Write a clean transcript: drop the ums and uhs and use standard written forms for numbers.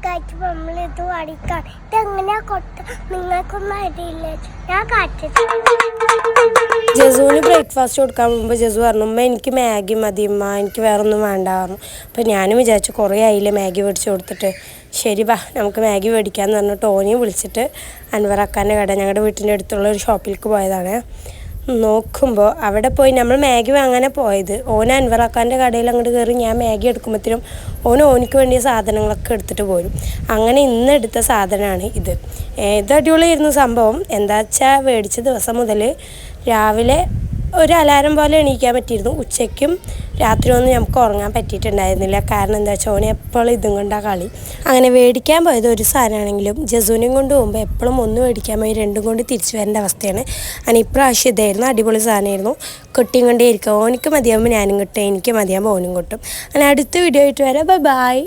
കാറ്റ് നമ്മളിത് അടിക്കാൻ ഇതെങ്ങനെയാ കൊട്ട നിങ്ങൾക്കൊന്നും അറിയില്ല. ഞാൻ കാറ്റ് ജസുവിന് ബ്രേക്ക്ഫാസ്റ്റ് കൊടുക്കാൻ മുമ്പ് ജസു പറഞ്ഞു, ഉമ്മ എനിക്ക് മാഗി മതി ഉമ്മ, എനിക്ക് വേറെ ഒന്നും വേണ്ട പറഞ്ഞു. അപ്പോൾ ഞാനും വിചാരിച്ചു കുറേ ആയില്ലേ മാഗി മേടിച്ച് കൊടുത്തിട്ട്, ശരി വാ നമുക്ക് മാഗി മേടിക്കാമെന്ന് പറഞ്ഞു ടോണിയെ വിളിച്ചിട്ട് അൻവറാക്കാൻ്റെ കട ഞങ്ങളുടെ വീട്ടിൻ്റെ അടുത്തുള്ള ഒരു ഷോപ്പിലേക്ക് പോയതാണ്. നോക്കുമ്പോൾ അവിടെ പോയി നമ്മൾ മാഗി വാങ്ങാനാണ് പോയത്. ഓൻ അൻവറാക്കാൻ്റെ കടയിൽ അങ്ങോട്ട് കയറി ഞാൻ മാഗി എടുക്കുമ്പോഴത്തേനും ഓനിക്ക് വേണ്ടിയ സാധനങ്ങളൊക്കെ എടുത്തിട്ട് പോരും. അങ്ങനെ ഇന്ന് എടുത്ത സാധനമാണ് ഇത്. ഇത് അടിപൊളിയായിരുന്നു സംഭവം. എന്താ വെച്ചാൽ മേടിച്ച ദിവസം മുതൽ രാവിലെ ഒരു അലാരം പോലെ എണീക്കാൻ പറ്റിയിരുന്നു. ഉച്ചയ്ക്കും രാത്രിയൊന്നും നമുക്ക് ഉറങ്ങാൻ പറ്റിയിട്ടുണ്ടായിരുന്നില്ല. കാരണം എന്താ വെച്ചാൽ ഓന് എപ്പോഴും ഇതും കൊണ്ടാണ് കളി. അങ്ങനെ മേടിക്കാൻ പോയത് ഒരു സാധനമാണെങ്കിലും ജസുവിനെയും കൊണ്ട് പോകുമ്പോൾ എപ്പോഴും ഒന്ന് മേടിക്കാൻ പോയി രണ്ടും കൊണ്ട് തിരിച്ചു വരേണ്ട അവസ്ഥയാണ്. അങ്ങനെ ഇപ്രാവശ്യം ഇതായിരുന്നു, അടിപൊളി സാധനമായിരുന്നു. കൊട്ടിയും കൊണ്ടേ ഇരിക്കുക. ഓനിക്ക് മതിയാകുമ്പോൾ ഞാനും കിട്ടും, എനിക്ക് മതിയാകുമ്പോൾ ഓനും കിട്ടും. അങ്ങനെ അടുത്ത വീഡിയോ ആയിട്ട് വരാം. ബൈ.